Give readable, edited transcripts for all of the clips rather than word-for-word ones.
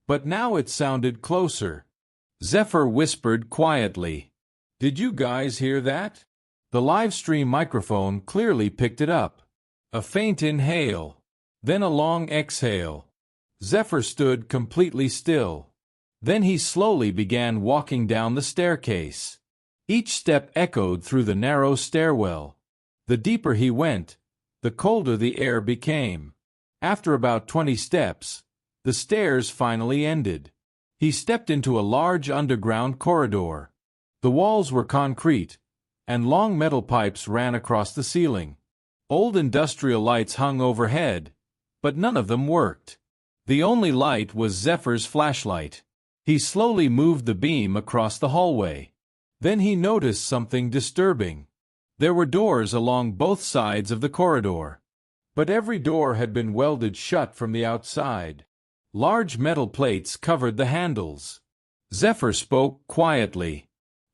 but now it sounded closer. Zephyr whispered quietly, "Did you guys hear that?" The livestream microphone clearly picked it up. A faint inhale, then a long exhale. Zephyr stood completely still. Then he slowly began walking down the staircase. Each step echoed through the narrow stairwell. The deeper he went, the colder the air became. After about 20 steps, the stairs finally ended. He stepped into a large underground corridor. The walls were concrete, and long metal pipes ran across the ceiling. Old industrial lights hung overhead, but none of them worked. The only light was Zephyr's flashlight. He slowly moved the beam across the hallway. Then he noticed something disturbing. There were doors along both sides of the corridor, but every door had been welded shut from the outside. Large metal plates covered the handles. Zephyr spoke quietly.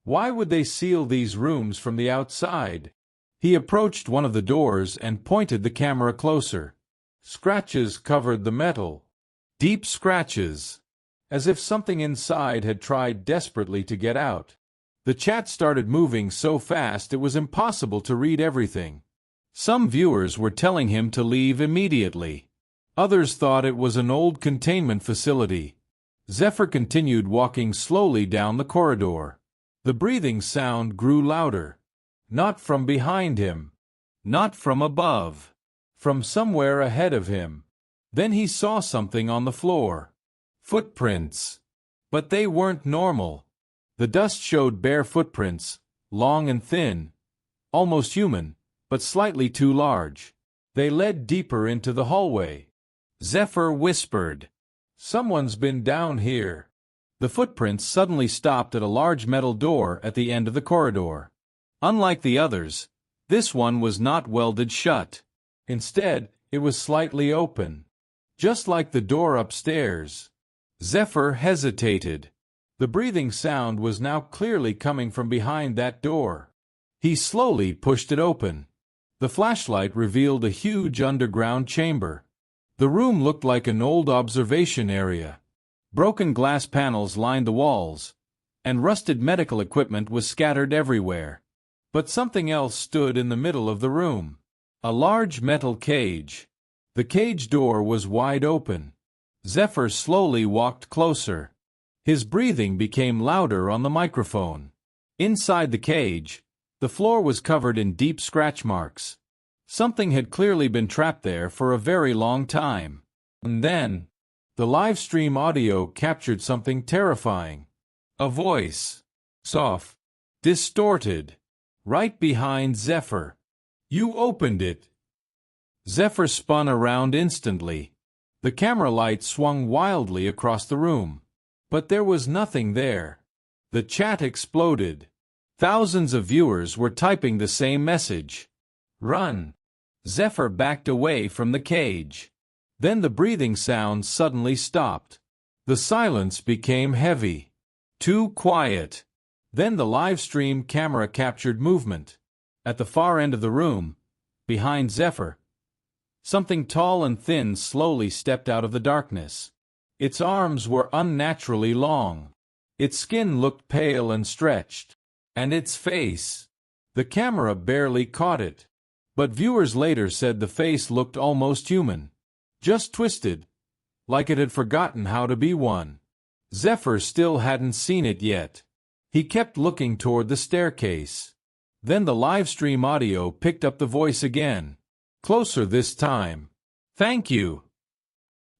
Why would they seal these rooms from the outside? He approached one of the doors and pointed the camera closer. Scratches covered the metal. Deep scratches, as if something inside had tried desperately to get out. The chat started moving so fast it was impossible to read everything. Some viewers were telling him to leave immediately. Others thought it was an old containment facility. Zephyr continued walking slowly down the corridor. The breathing sound grew louder. Not from behind him. Not from above. From somewhere ahead of him. Then he saw something on the floor. Footprints. But they weren't normal. The dust showed bare footprints, long and thin, almost human, but slightly too large. They led deeper into the hallway. Zephyr whispered, "Someone's been down here." The footprints suddenly stopped at a large metal door at the end of the corridor. Unlike the others, this one was not welded shut. Instead, it was slightly open. Just like the door upstairs. Zephyr hesitated. The breathing sound was now clearly coming from behind that door. He slowly pushed it open. The flashlight revealed a huge underground chamber. The room looked like an old observation area. Broken glass panels lined the walls, and rusted medical equipment was scattered everywhere. But something else stood in the middle of the room. A large metal cage. The cage door was wide open. Zephyr slowly walked closer. His breathing became louder on the microphone. Inside the cage, the floor was covered in deep scratch marks. Something had clearly been trapped there for a very long time. And then, the live stream audio captured something terrifying. A voice. Soft. Distorted. Right behind Zephyr. "You opened it." Zephyr spun around instantly. The camera light swung wildly across the room. But there was nothing there. The chat exploded. Thousands of viewers were typing the same message. "Run." Zephyr backed away from the cage. Then the breathing sound suddenly stopped. The silence became heavy. Too quiet. Then the live stream camera captured movement. At the far end of the room, behind Zephyr, something tall and thin slowly stepped out of the darkness. Its arms were unnaturally long. Its skin looked pale and stretched. And its face. The camera barely caught it. But viewers later said the face looked almost human. Just twisted. Like it had forgotten how to be one. Zephyr still hadn't seen it yet. He kept looking toward the staircase. Then the live stream audio picked up the voice again. Closer this time. "Thank you."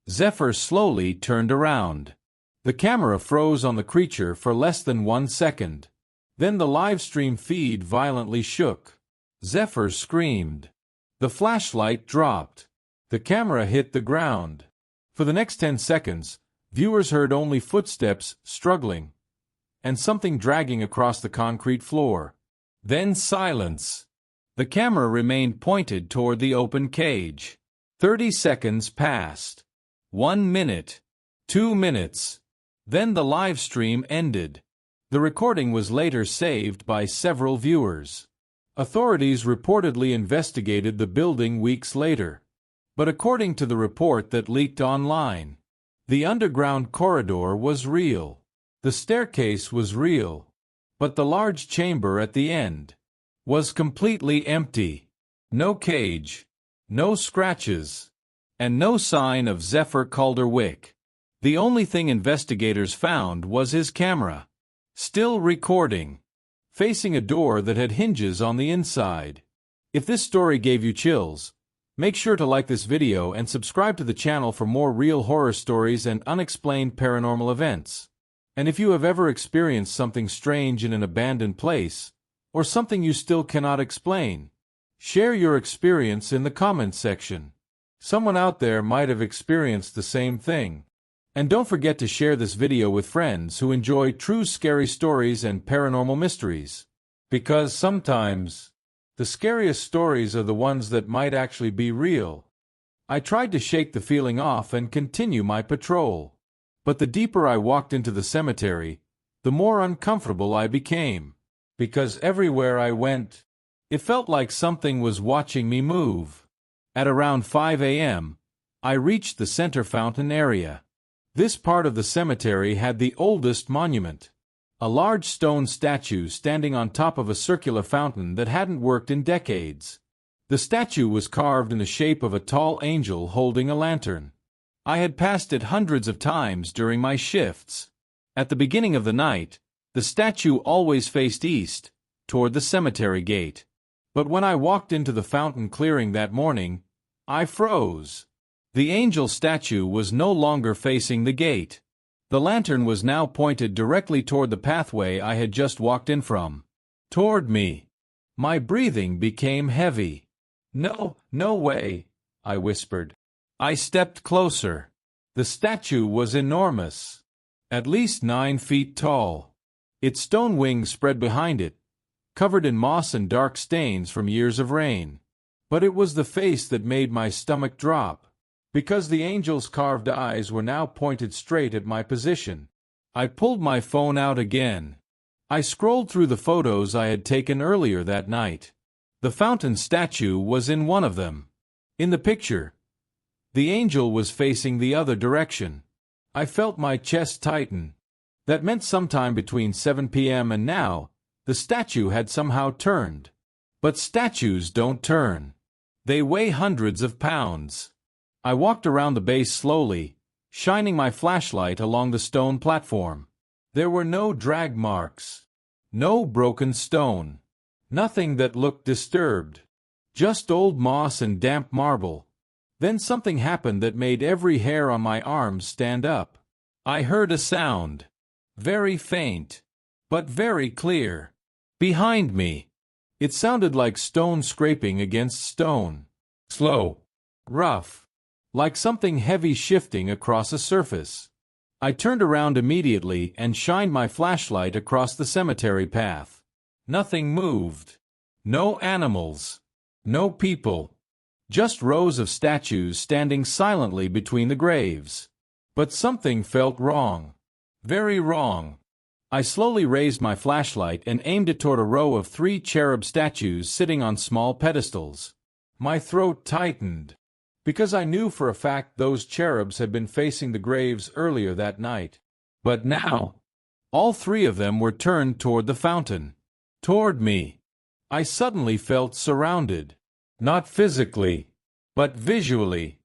Zephyr slowly turned around. The camera froze on the creature for less than 1 second. Then the live stream feed violently shook. Zephyr screamed. The flashlight dropped. The camera hit the ground. For the next 10 seconds, viewers heard only footsteps struggling, and something dragging across the concrete floor. Then silence. The camera remained pointed toward the open cage. 30 seconds passed. 1 minute. 2 minutes. Then the live stream ended. The recording was later saved by several viewers. Authorities reportedly investigated the building weeks later. But according to the report that leaked online, The underground corridor was real. The staircase was real. But the large chamber at the end was completely empty. No cage, no scratches, and no sign of Zephyr Calderwick. The only thing investigators found was his camera, still recording, facing a door that had hinges on the inside. If this story gave you chills, make sure to like this video and subscribe to the channel for more real horror stories and unexplained paranormal events. And if you have ever experienced something strange in an abandoned place, or something you still cannot explain, share your experience in the comments section. Someone out there might have experienced the same thing. And don't forget to share this video with friends who enjoy true scary stories and paranormal mysteries. Because sometimes, the scariest stories are the ones that might actually be real. I tried to shake the feeling off and continue my patrol. But the deeper I walked into the cemetery, the more uncomfortable I became. Because everywhere I went, it felt like something was watching me move. At around 5 a.m., I reached the center fountain area. This part of the cemetery had the oldest monument, a large stone statue standing on top of a circular fountain that hadn't worked in decades. The statue was carved in the shape of a tall angel holding a lantern. I had passed it hundreds of times during my shifts. At the beginning of the night, the statue always faced east, toward the cemetery gate. But when I walked into the fountain clearing that morning, I froze. The angel statue was no longer facing the gate. The lantern was now pointed directly toward the pathway I had just walked in from. Toward me. My breathing became heavy. "No, no way," I whispered. I stepped closer. The statue was enormous. At least 9 feet tall. Its stone wings spread behind it, covered in moss and dark stains from years of rain. But it was the face that made my stomach drop. Because the angel's carved eyes were now pointed straight at my position. I pulled my phone out again. I scrolled through the photos I had taken earlier that night. The fountain statue was in one of them. In the picture, the angel was facing the other direction. I felt my chest tighten. That meant sometime between 7 p.m. and now, the statue had somehow turned. But statues don't turn. They weigh hundreds of pounds. I walked around the base slowly, shining my flashlight along the stone platform. There were no drag marks. No broken stone. Nothing that looked disturbed. Just old moss and damp marble. Then something happened that made every hair on my arms stand up. I heard a sound. Very faint, but very clear. Behind me. It sounded like stone scraping against stone. Slow. Rough. Like something heavy shifting across a surface. I turned around immediately and shined my flashlight across the cemetery path. Nothing moved. No animals. No people. Just rows of statues standing silently between the graves. But something felt wrong. Very wrong. I slowly raised my flashlight and aimed it toward a row of 3 cherub statues sitting on small pedestals. My throat tightened. Because I knew for a fact those cherubs had been facing the graves earlier that night. But now, all 3 of them were turned toward the fountain. Toward me. I suddenly felt surrounded. Not physically, but visually.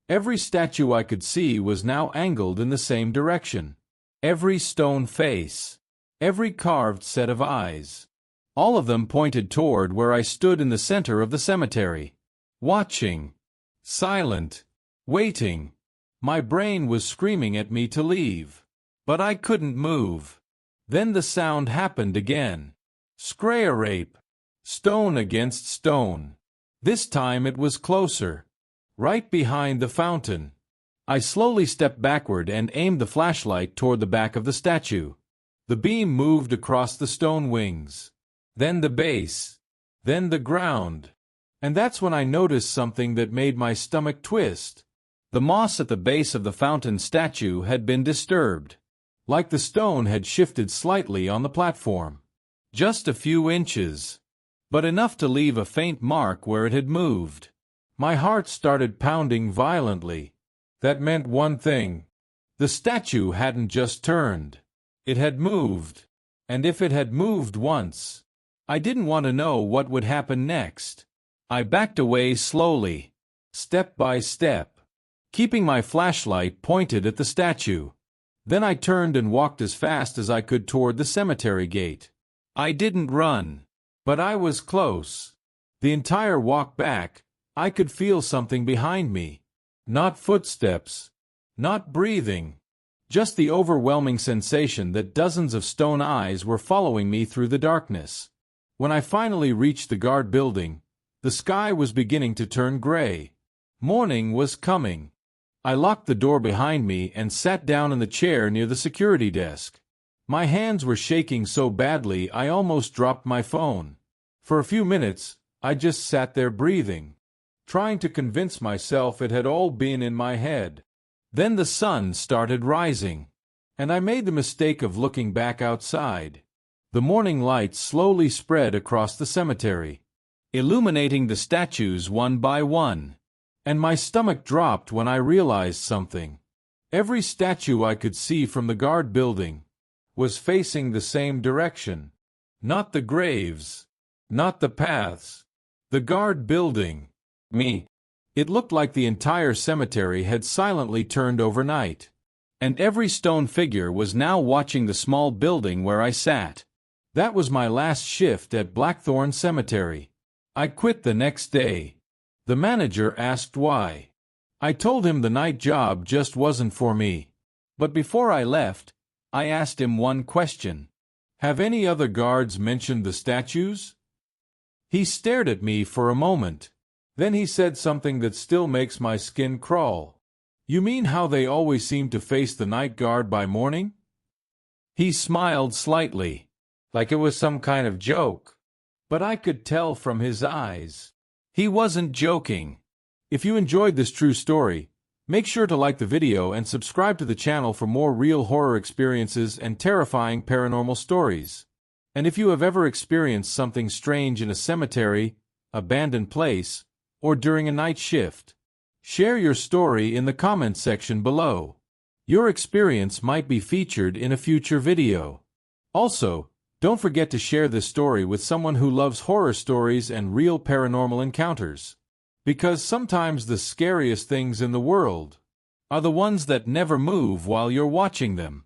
Every statue I could see was now angled in the same direction. Every stone face. Every carved set of eyes. All of them pointed toward where I stood in the center of the cemetery. Watching. Silent. Waiting. My brain was screaming at me to leave. But I couldn't move. Then the sound happened again. Scray-a-rape. Stone against stone. This time it was closer. Right behind the fountain. I slowly stepped backward and aimed the flashlight toward the back of the statue. The beam moved across the stone wings. Then the base. Then the ground. And that's when I noticed something that made my stomach twist. The moss at the base of the fountain statue had been disturbed. Like the stone had shifted slightly on the platform. Just a few inches. But enough to leave a faint mark where it had moved. My heart started pounding violently. That meant one thing. The statue hadn't just turned. It had moved. And if it had moved once, I didn't want to know what would happen next. I backed away slowly, step by step, keeping my flashlight pointed at the statue. Then I turned and walked as fast as I could toward the cemetery gate. I didn't run, but I was close. The entire walk back, I could feel something behind me. Not footsteps, not breathing, just the overwhelming sensation that dozens of stone eyes were following me through the darkness. When I finally reached the guard building, the sky was beginning to turn gray. Morning was coming. I locked the door behind me and sat down in the chair near the security desk. My hands were shaking so badly I almost dropped my phone. For a few minutes, I just sat there breathing, trying to convince myself it had all been in my head. Then the sun started rising, and I made the mistake of looking back outside. The morning light slowly spread across the cemetery, illuminating the statues one by one, and my stomach dropped when I realized something. Every statue I could see from the guard building was facing the same direction. Not the graves, not the paths, the guard building. Me. It looked like the entire cemetery had silently turned overnight, and every stone figure was now watching the small building where I sat. That was my last shift at Blackthorn Cemetery. I quit the next day. The manager asked why. I told him the night job just wasn't for me. But before I left, I asked him one question. Have any other guards mentioned the statues? He stared at me for a moment. Then he said something that still makes my skin crawl. You mean how they always seem to face the night guard by morning? He smiled slightly, like it was some kind of joke. But I could tell from his eyes. He wasn't joking. If you enjoyed this true story, make sure to like the video and subscribe to the channel for more real horror experiences and terrifying paranormal stories. And if you have ever experienced something strange in a cemetery, abandoned place, or during a night shift, share your story in the comments section below. Your experience might be featured in a future video. Also, don't forget to share this story with someone who loves horror stories and real paranormal encounters. Because sometimes the scariest things in the world are the ones that never move while you're watching them.